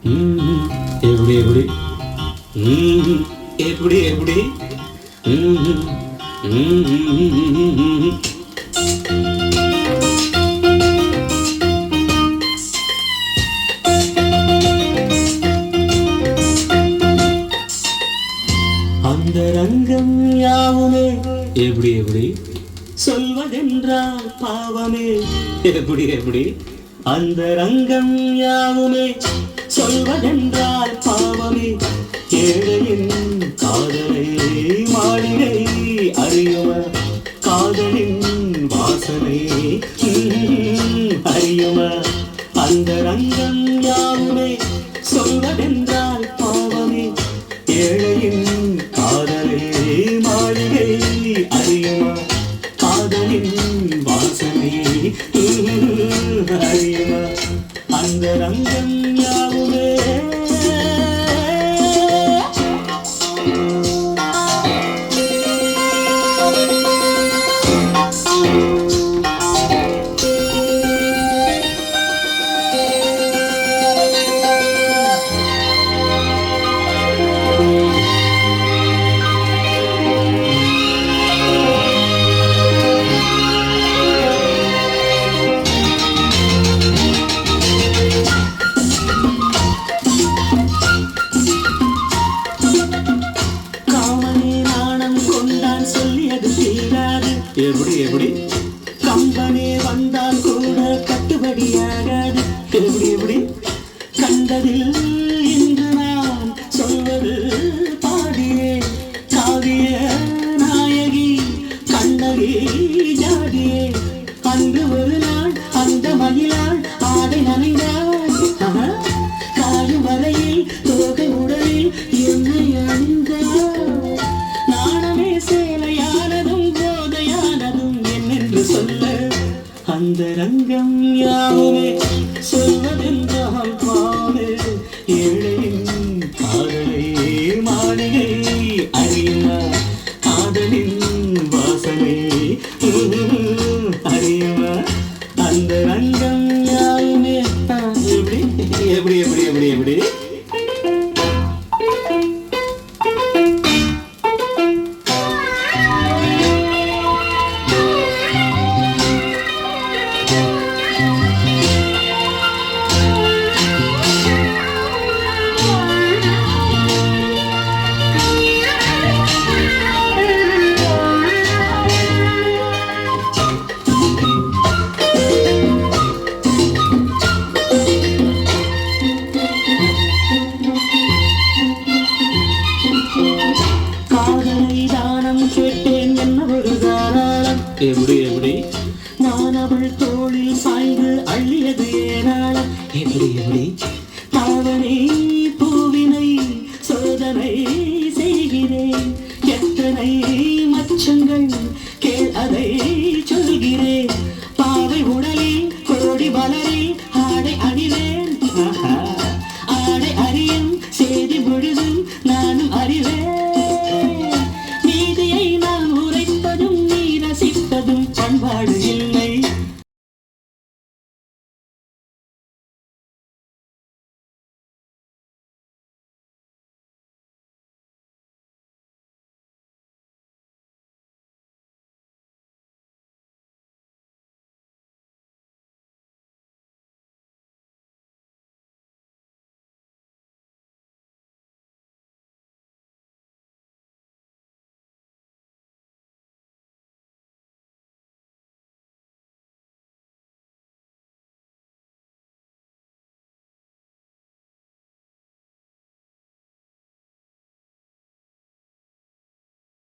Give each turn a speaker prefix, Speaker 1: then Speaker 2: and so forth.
Speaker 1: ம்ம். எப்படி எப்படி ம்ம். எப்படி எப்படி ம்ம். ம்ம். அந்த ரங்கம் யாவுமே எப்படி எப்படி சொல்வதென்றால் பாவமே எப்படி எப்படி அந்த ரங்கம் யாவுமே சொல்வதென்றால் பாவமே ஏழையின் காதலை மாளிகை அறியும காதலின் வாசனை அறியும அந்த ரங்கம் யாவுமே சொல்வதென்றால் பாவமே ஏழையின் காதலை மாளிகை அறியுமா காதலின் வாசனை அறியுமா அந்த ரங்கம் யாவுமே எப்படி எப்படி கம்பனே வந்தால் கூட கட்டுப்படியாகாது எப்படி எப்படி கண்டதில் இன்று நான் சொல்வது பாடியே காவிய நாயகி கண்ணகி ஜாதியே அன்று ஒரு நாள் அந்த மகிழாள் ஆடை நனைந்தாள் காயும் வரையில் தோகை உடலில் என்னை அணிந்தாள் நாணமே சேலையானதும் சொல்ல அந்த ரங்கம் யாவுமே சொல்வதென்றால் பாவே ஏழையின் காதலை மாளிகை அறியுமா காதலின் வாசனை அறியுமா அந்த ரங்கம் யாவுமே எப்படி எப்படி எப்படி எப்படி எப்படி எப்படி எப்படி நான் அவள் தோளில் சாய்ந்து அள்ளியது ஏராளம் எப்படி எப்படி